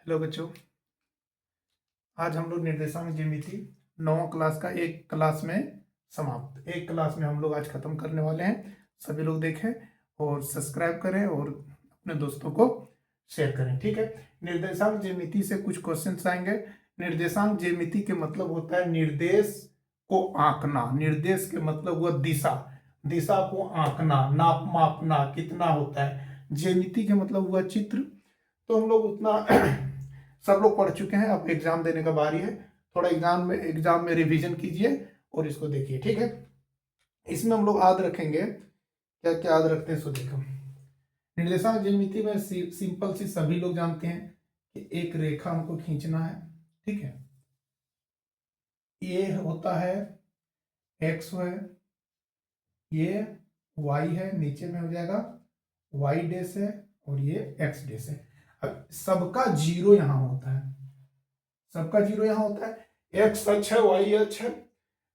Hello बच्चों, आज हम लोग निर्देशांक ज्यामिति 9वीं क्लास का एक क्लास में समाप्त एक क्लास में हम लोग आज खत्म करने वाले हैं। सभी लोग देखें और सब्सक्राइब करें और अपने दोस्तों को शेयर करें। ठीक है, निर्देशांक ज्यामिति से कुछ क्वेश्चंस आएंगे। निर्देशांक ज्यामिति के मतलब होता है निर्देश को आंकना। निर्देश के मतलब हुआ दिशा, दिशा को आंकना, नाप मापना कितना होता है। ज्यामिति के मतलब हुआ चित्र। तो हम लोग उतना सब लोग पढ़ चुके हैं, अब एग्जाम देने का बारी है। थोड़ा एग्जाम में रिवीजन कीजिए और इसको देखिए। ठीक है, इसमें हम लोग याद रखेंगे, क्या क्या याद रखते हैं सो देखो। निर्देशांक ज्यामिति में सिंपल सी सभी लोग जानते हैं कि एक रेखा हमको खींचना है। ठीक है, ये होता है एक्स है, ये वाई है, नीचे में हो जाएगा वाई डेश है और ये एक्स डेश है। अब सबका जीरो यहां होता है, सबका जीरो यहां होता है। एक्स अक्ष है, वाई अक्ष है।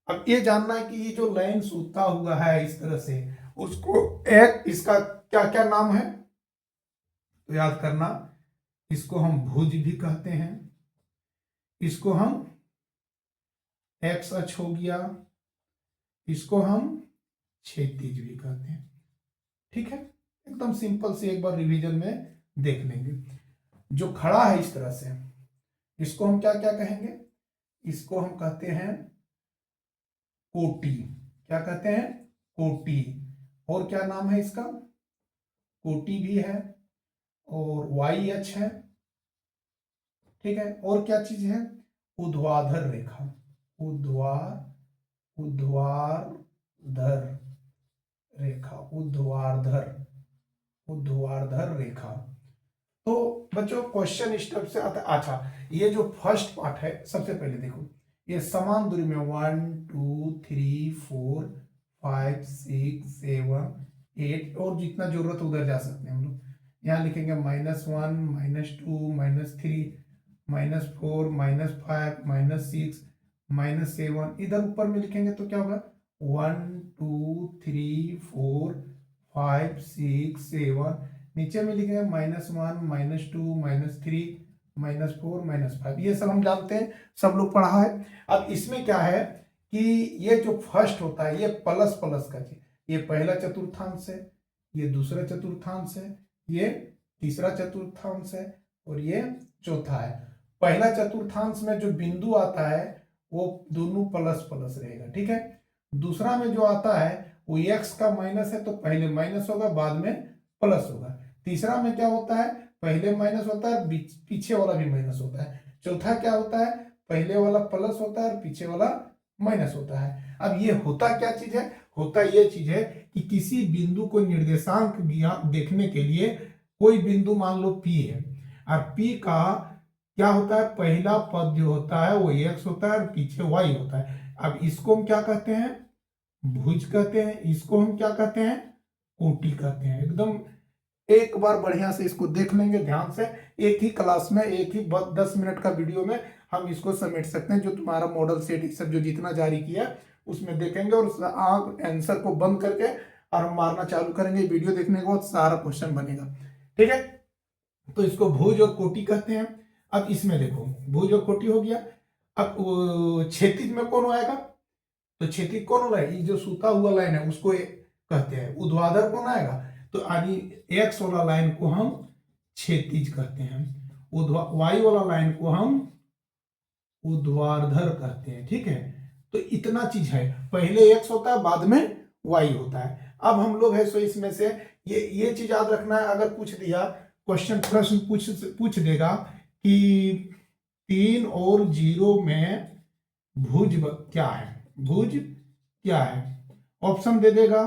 अब ये जानना है कि ये जो लाइन सूता हुआ है इस तरह से, उसको एक इसका क्या क्या नाम है तो याद करना। इसको हम भुज भी कहते हैं, इसको हम एक्स अक्ष हो गया, इसको हम क्षैतिज भी कहते हैं। ठीक है, एकदम सिंपल से एक बार रिवीजन में देख लेंगे। जो खड़ा है इस तरह से, इसको हम क्या क्या कहेंगे? इसको हम कहते हैं कोटि। क्या कहते हैं? कोटि। और क्या नाम है इसका? कोटि भी है और वाई अक्ष है। ठीक है, और क्या चीज है? ऊर्ध्वाधर रेखा, ऊर्ध्वाधर रेखा, ऊर्ध्वाधर रेखा। तो बच्चों क्वेश्चन स्टेप से आता। अच्छा, ये जो फर्स्ट पार्ट है, सबसे पहले देखो, ये समान दूरी में 1 2 3 4 5 6 7 8 और जितना जरूरत उधर जा सकते हैं हम लोग। यहाँ लिखेंगे -1 -2 -3 -4 -5 -6 -7। इधर ऊपर में लिखेंगे तो क्या होगा? 1 2 3 4 5 6 7। नीचे में लिखेंगे -1 -2 -3 -4 -5। ये सब हम जानते हैं, सब लोग पढ़ा है। अब इसमें क्या है कि ये जो फर्स्ट होता है ये प्लस प्लस का चीज, ये पहला चतुर्थांश है, ये दूसरा चतुर्थांश है, ये तीसरा चतुर्थांश है और ये चौथा है। पहला चतुर्थांश में जो बिंदु आता है वो दोनों प्लस प्लस रहेगा। ठीक है, दूसरा में जो आता है वो एक्स का माइनस है तो पहले माइनस होगा बाद में प्लस होगा। तीसरा में क्या होता है? पहले माइनस होता है, पीछे वाला भी माइनस होता है। चौथा क्या होता है? पहले वाला प्लस होता है और पीछे वाला माइनस होता है। अब ये होता क्या चीज है? होता ये चीज है कि किसी बिंदु को निर्देशांक देखने के लिए, कोई बिंदु मान लो P है और P का क्या होता है? पहला पद जो होता है वो x होता है और पीछे y होता है। अब इसको हम क्या कहते हैं? भुज कहते हैं। इसको हम क्या कहते हैं? कोटि कहते हैं। एकदम एक बार बढ़िया से इसको देख लेंगे ध्यान से। एक ही क्लास में, एक ही 10 मिनट का वीडियो में हम इसको समेट सकते हैं। जो तुम्हारा मॉडल सेट सब जो जितना जारी किया उसमें देखेंगे और आंसर को बंद करके और हम मारना चालू करेंगे। वीडियो देखने के बाद सारा क्वेश्चन बनेगा। ठीक है, तो इसको भुज और कोटि कहते हैं। अब इसमें देखो, भुज और कोटि हो गया। अब क्षैतिज में कौन आएगा? तो क्षैतिज कौन होगा? ये जो सूता हुआ लाइन है उसको कहते हैं। ऊर्ध्वाधर कौन आएगा? तो यानी एक्स वाला लाइन को हम क्षैतिज कहते हैं, वाई वाला लाइन को हम ऊर्ध्वाधर कहते हैं। ठीक है, तो इतना चीज है, पहले एक्स होता है बाद में वाई होता है। अब हम लोग है सो इसमें से ये चीज याद रखना है। अगर पूछ दिया क्वेश्चन, प्रश्न पूछ देगा कि 3 और 0 में भुज क्या है, भुज क्या है? ऑप्शन दे देगा,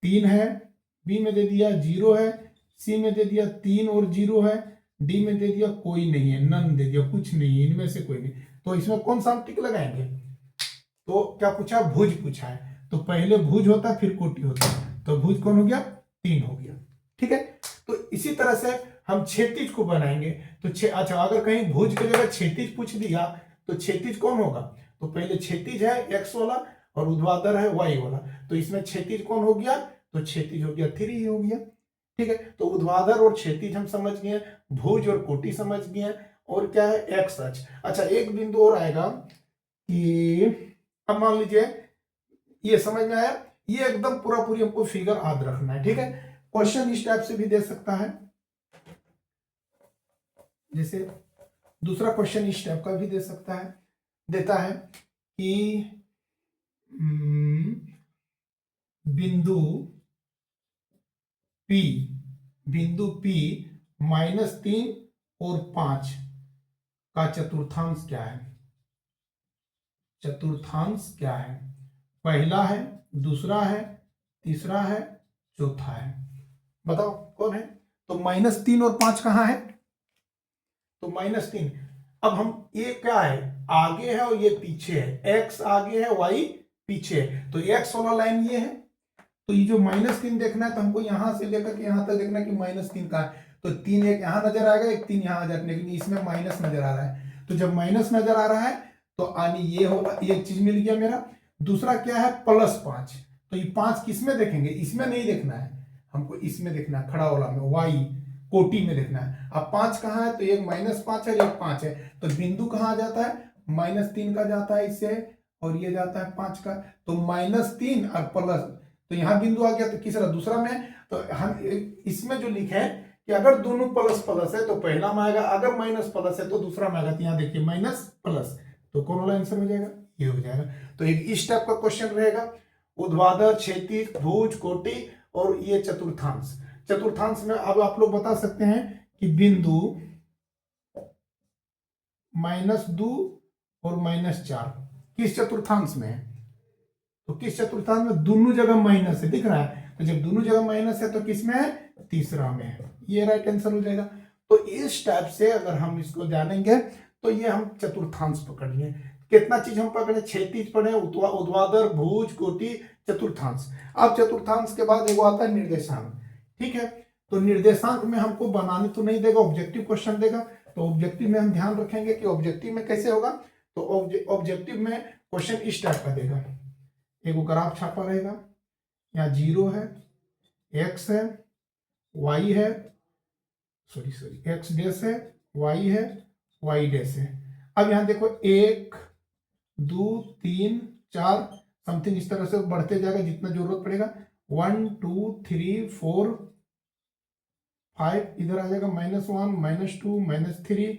3 है, बी में दे दिया 0 है, सी में दे दिया 3 और 0 है, डी में दे दिया कोई नहीं है, नन दे दिया, कुछ नहीं है, इनमें से कोई नहीं। तो इसमें कौन सा हम टिक लगाएंगे? तो क्या पूछा? भुज पूछा है। तो पहले भुज होता फिर कोटि होता, तो भुज कौन हो गया? 3 हो गया। ठीक है, तो इसी तरह से हम क्षैतिज को बनाएंगे। तो अच्छा, अगर कहीं भुज की जगह क्षैतिज पूछ दिया तो क्षैतिज कौन होगा? तो पहले क्षैतिज है एक्स वाला और ऊर्ध्वाधर है वाई वाला, तो इसमें क्षैतिज कौन हो गया? तो क्षैतिज हो गया 3 हो गया। ठीक है, तो ऊर्ध्वाधर और क्षैतिज हम समझ गए, भुज और कोटि समझ गए, और क्या है एक्स अक्ष। अच्छा एक बिंदु और आएगा कि अब मान लीजिए ये समझ में आया, ये एकदम पूरा पूरी हमको फिगर याद रखना है, ठीक है। क्वेश्चन इस टाइप से भी दे सकता है, जैसे दूसरा क्वेश्चन इस टाइप का भी दे सकता है, देता है कि बिंदु P, बिंदु P -3 और 5 का चतुर्थांश क्या है। चतुर्थांश क्या है, पहला है, दूसरा है, तीसरा है, चौथा है, बताओ कौन है। तो -3 और 5 कहां है, तो -3, अब हम ये क्या है आगे है और ये पीछे है, x आगे है y पीछे है, तो x वाला लाइन ये है, तो ये जो -3 देखना है तो हमको यहां से लेकर के यहां तक देखना है कि -3 का है, तो 3 एक यहां नजर आएगा, एक 3 यहां नजर, लेकिन इसमें माइनस नजर आ रहा है, तो जब माइनस नजर आ रहा है तो आनी ये होगा, ये चीज मिल गया मेरा। दूसरा क्या है +5, तो ये 5 किसमें देखेंगे, इसमें नहीं देखना है हमको, इसमें देखना है खड़ा वाला में, y कोटि में देखना है। अब 5 कहाँ है, तो एक -5 है, एक 5 है, तो बिंदु कहाँ जाता है, -3 का जाता है इससे, और ये जाता है 5 का, तो -3 और प्लस, तो यहां बिंदु आ गया, तो किसरा दूसरा में, तो हम इसमें जो लिखे हैं कि अगर दोनों प्लस प्लस है तो पहला में आएगा, अगर माइनस प्लस है तो दूसरा में आएगा, तो यहाँ देखिए माइनस प्लस, तो कौन वाला आंसर हो जाएगा, ये हो जाएगा। तो एक इस टाइप का क्वेश्चन रहेगा, ऊर्ध्वाधर, क्षैतिज, भुज, कोटि और ये चतुर्थांश। चतुर्थांश में अब आप लोग बता सकते हैं कि बिंदु -2 और -4 किस चतुर्थांश में है, तो किस चतुर्थांश में, दोनों जगह माइनस है, दिख रहा है, तो जब दोनों जगह माइनस है तो किस में है, तीसरा में है, ये राइट आंसर हो जाएगा। तो इस टाइप से अगर हम इसको जानेंगे तो ये हम चतुर्थांश पकड़ लिए, कितना चीज हम पकड़े, क्षैतिज पढ़े, ऊर्ध्वाधर, भुज, कोटि, चतुर्थांश। अब चतुर्थांश के बाद एक आता है निर्देशांक, ठीक है, तो निर्देशांक में हमको बनाने तो नहीं देगा, ऑब्जेक्टिव क्वेश्चन देगा, तो ऑब्जेक्टिव में हम ध्यान रखेंगे कि ऑब्जेक्टिव में कैसे होगा, तो ऑब्जेक्टिव में क्वेश्चन इस टाइप का देगा, एक ग्राफ छापा रहेगा, यहाँ 0 है, x है, y है, सॉरी x डैश है, y है, y डैश है। अब यहाँ देखो 1 2 3 4 समथिंग इस तरह से बढ़ते जाएगा जितना जरूरत पड़ेगा, 1 2 3 4 5 इधर आ जाएगा, -1 -2 -3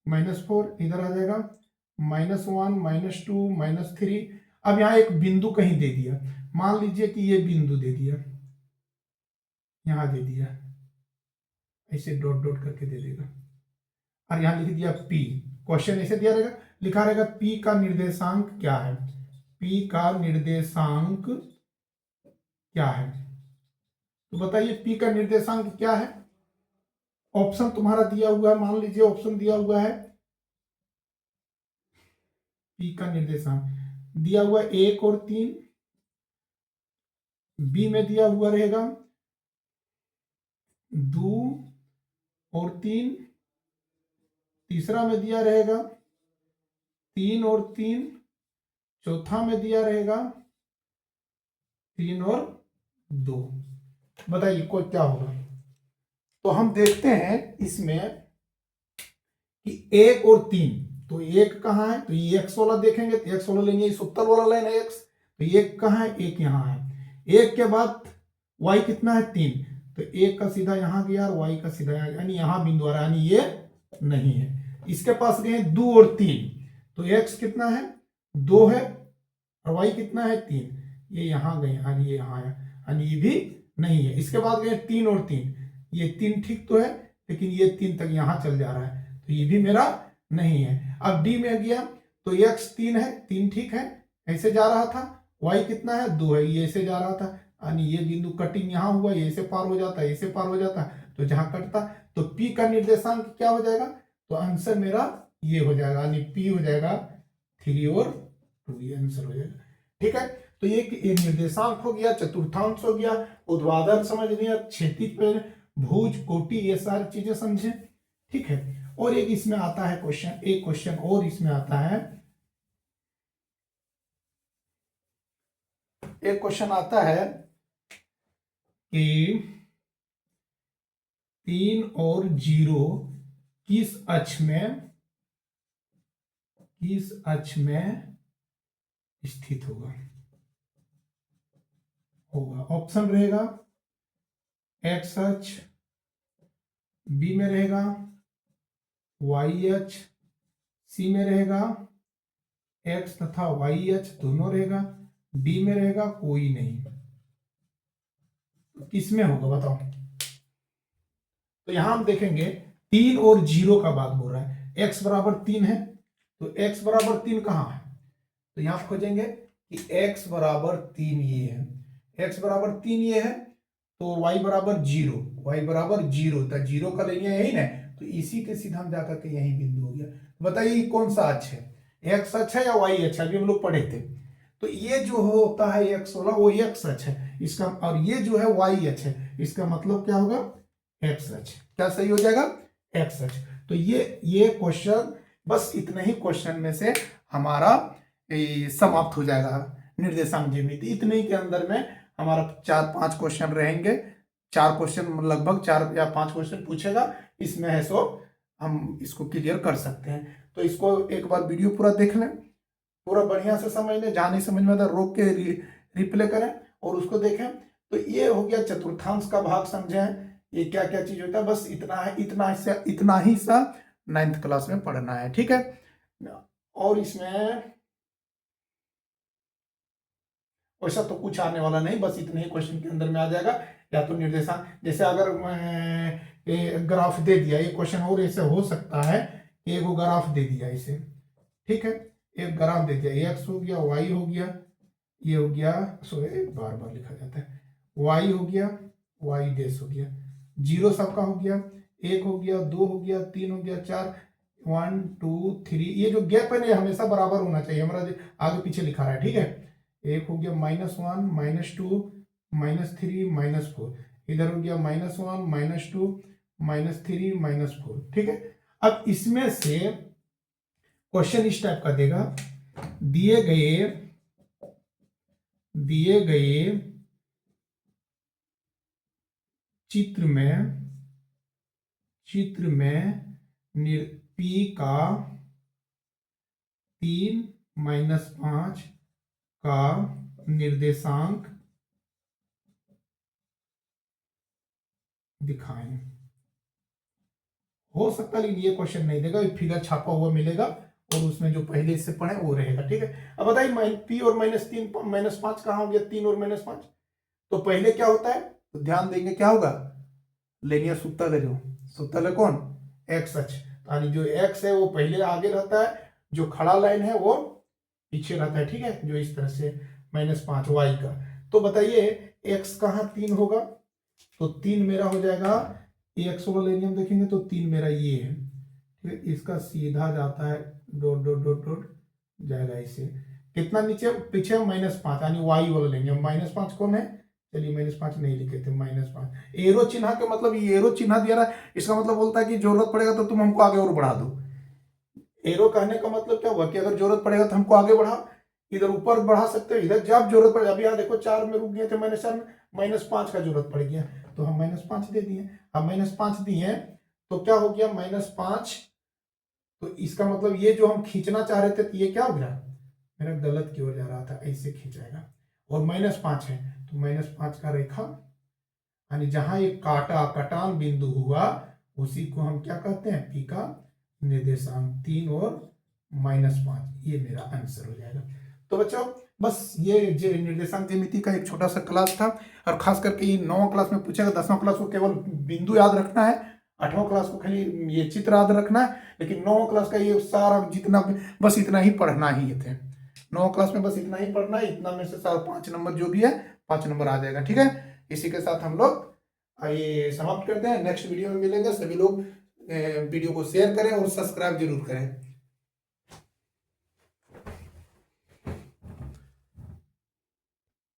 -4 इधर आ जाएगा, -1 -2 -3। अब यहाँ एक बिंदु कहीं दे दिया, मान लीजिए कि ये बिंदु दे दिया, यहां दे दिया, ऐसे डॉट डॉट करके दे देगा, और यहां लिख दिया P, क्वेश्चन ऐसे दिया रहेगा, लिखा रहेगा P का निर्देशांक क्या है, P का निर्देशांक क्या है, तो बताइए P का निर्देशांक क्या है। ऑप्शन तुम्हारा दिया हुआ है, मान लीजिए ऑप्शन दिया हुआ है, P का निर्देशांक दिया हुआ 1 और 3, बी में दिया हुआ रहेगा 2 और 3, तीसरा में दिया रहेगा 3 और 3, चौथा में दिया रहेगा 3 और 2। बताइए कोई क्या होगा, तो हम देखते हैं इसमें कि 1 और 3, तो 1 कहाँ है, तो ये x वाला देखेंगे तो x वाला लेंगे, इस उत्तर वाला लाइन है x, तो 1 कहाँ है, 1 यहाँ है, 1 के बाद y कितना है 3, तो 1 का सीधा यहाँ गया और y का सीधा यहाँ, यानी यहाँ बिंदु आ रहा है, यानी ये नहीं है। इसके पास गए 2 और 3, तो x कितना है 2 है और y कितना है 3, ये यहाँ गए यानी ये यहाँ आया, यानी ये भी नहीं है। इसके बाद गए 3 और 3, ये 3 ठीक तो है, लेकिन ये 3 तक यहाँ चल जा रहा है, तो ये भी मेरा नहीं है। अब डी में गया तो x 3 है, 3 ठीक है, ऐसे जा रहा था, y कितना है 2 है, ये ऐसे जा रहा था, यानी ये बिंदु कटिंग यहाँ हुआ, ये ऐसे पार हो जाता है, ऐसे पार हो जाता, तो जहां कटता, तो P का निर्देशांक क्या हो जाएगा, तो आंसर मेरा ये हो जाएगा, यानी P हो जाएगा 3 और 2, ये आंसर हो जाएगा। ठीक है, तो ये निर्देशांक हो गया, चतुर्थांश हो गया, ऊर्ध्वाधर समझ लिया, क्षैतिज पे भुज, कोटि, ये सारी चीजें समझे। ठीक है, और एक इसमें आता है क्वेश्चन, एक क्वेश्चन और इसमें आता है, एक क्वेश्चन आता है कि 3 और 0 किस अक्ष में स्थित होगा। ऑप्शन रहेगा एक्स अक्ष, बी में रहेगा वाई अक्ष, सी में रहेगा एक्स तथा वाई अक्ष दोनों रहेगा, डी में रहेगा कोई नहीं। तो किस में होगा बताओ। तो यहां हम देखेंगे 3 और 0 का बात बोल रहा है, x बराबर 3 है, तो x बराबर 3 कहां है, तो यहां खोजेंगे कि x बराबर 3 ये है, x बराबर 3 ये है, तो y बराबर 0, y बराबर 0, तो 0 का लेंगे यही ना, तो इसी के सीधा हम जाकर के यही बिंदु हो गया। बताइए कौन सा अक्ष है, x अक्ष है या y अक्ष है, अभी हम लोग पढ़े थे। तो ये जो होता है x वाला वो x अक्ष है इसका, और ये जो है y अक्ष है, इसका मतलब क्या होगा x अक्ष। क्या सही हो जाएगा x अक्ष। तो ये क्वेश्चन, बस इतने ही क्वेश्चन में से हमारा समाप्त हो जाएगा निर्देशांक ज्यामिति। इतने ही के अंदर में हमारा 4-5 क्वेश्चन रहेंगे, 4 क्वेश्चन लगभग 4 या 5 क्वेश्चन पूछेगा, इसमें है सो हम इसको क्लियर कर सकते हैं। तो इसको एक बार वीडियो पूरा देख लें, पूरा बढ़िया से समझ लें, जहाँ नहीं समझ में आता रोक के रिप्ले करें और उसको देखें। तो ये हो गया चतुर्थांश का भाग, समझे ये क्या क्या चीज होता है, बस इतना है, इतना ही सा 9th क्लास में पढ़ना है, ठीक है। और इसमें वैसा तो कुछ आने वाला नहीं, बस इतने ही क्वेश्चन के अंदर में आ जाएगा। या तो निर्देशांक, जैसे अगर ग्राफ दे दिया, ये क्वेश्चन और ऐसे हो सकता है, एक ग्राफ दे दिया इसे, ठीक है, एक ग्राफ दे दिया, एक्स हो गया, वाई हो गया, ये हो गया, सॉरी बार बार लिखा जाता है, वाई हो गया, वाई डैश हो गया, 0 सबका हो गया, 1 हो गया, 2 हो गया, 3 हो गया, 4, 1 2 3, ये जो गैप है ना हमेशा बराबर होना चाहिए, हमारा आगे पीछे लिखा रहा है, ठीक है। 1 हो गया, -1 -2 -3 -4, इधर हो गया -1 -2 -3 -4, ठीक है। अब इसमें से क्वेश्चन इस टाइप का देगा, दिए गए चित्र में P का 3 - 5 का निर्देशांक दिखाएं। हो सकता है लेकिन ये क्वेश्चन नहीं देगा, फिगर छापा हुआ मिलेगा और उसमें जो पहले से पढ़े वो रहेगा, ठीक है। अब बताइए P और -3 -5 कहाँ हो गया, 3 और -5, तो पहले क्या होता है, तो ध्यान देंगे क्या होगा, लेनियर सूत्र है, जो सूत्र है कौन, एक्स अक्ष, यानी जो एक्स है वो पहले आगे रहता है, जो खड़ा लाइन है वो पीछे रहता है, ठीक है, जो इस तरह से -5 वाई का। तो बताइए एक्स कहाँ 3 होगा, तो 3 मेरा हो जाएगा, एक्स वाला लेनियर हम देखेंगे तो 3 मेरा ये है, ठीक है, इसका सीधा जाता है डॉट डॉट डॉट डॉट जाएगा इसे, कितना नीचे पीछे -5, यानी वाई वाला लेंगे। -5 कौन है, चलिए -5 नहीं लिखे थे, -5 एरो चिन्ह के मतलब, ये एरो चिन्ह दिया रहा है, इसका मतलब बोलता है कि जरूरत पड़ेगा तो तुम हमको आगे और बढ़ा दो। एरो कहने का मतलब क्या हुआ कि अगर जरूरत पड़ेगा तो हमको आगे बढ़ा, इधर ऊपर बढ़ा सकते हो, इधर जब जरूरत पड़े, अभी यहाँ देखो 4 में रुक गए थे, -4 में -5 का जरूरत पड़ गया तो हम -5 दे दिए। अब -5 दिए तो क्या हो गया, -5, तो इसका मतलब ये जो हम खींचना चाह रहे थे, तो ये क्या हो गया, मेरा गलत की ओर जा रहा था, ऐसे खींचाएगा, और -5 है तो -5 का रेखा, यानी जहां एक कटान बिंदु हुआ उसी को हम क्या कहते हैं, पी का निर्देशांक 3 और -5, ये मेरा आंसर हो जाएगा। तो बच्चों बस ये निर्देशांक ज्यामिति का एक छोटा सा क्लास था, और खास करके ये 9वीं क्लास में पूछेगा, 10वां क्लास को केवल बिंदु याद रखना है, 8वां क्लास को खाली ये चित्र याद रखना है, लेकिन 9वां क्लास का ये सारा जितना, बस इतना ही पढ़ना ही थे, 9वां क्लास में बस इतना ही पढ़ना है, इतना में से सारा 5 नंबर जो भी है 5 नंबर आ जाएगा, ठीक है। इसी के साथ हम लोग ये समाप्त करते हैं, नेक्स्ट वीडियो में मिलेंगे। सभी लोग वीडियो को शेयर करें और सब्सक्राइब जरूर करें।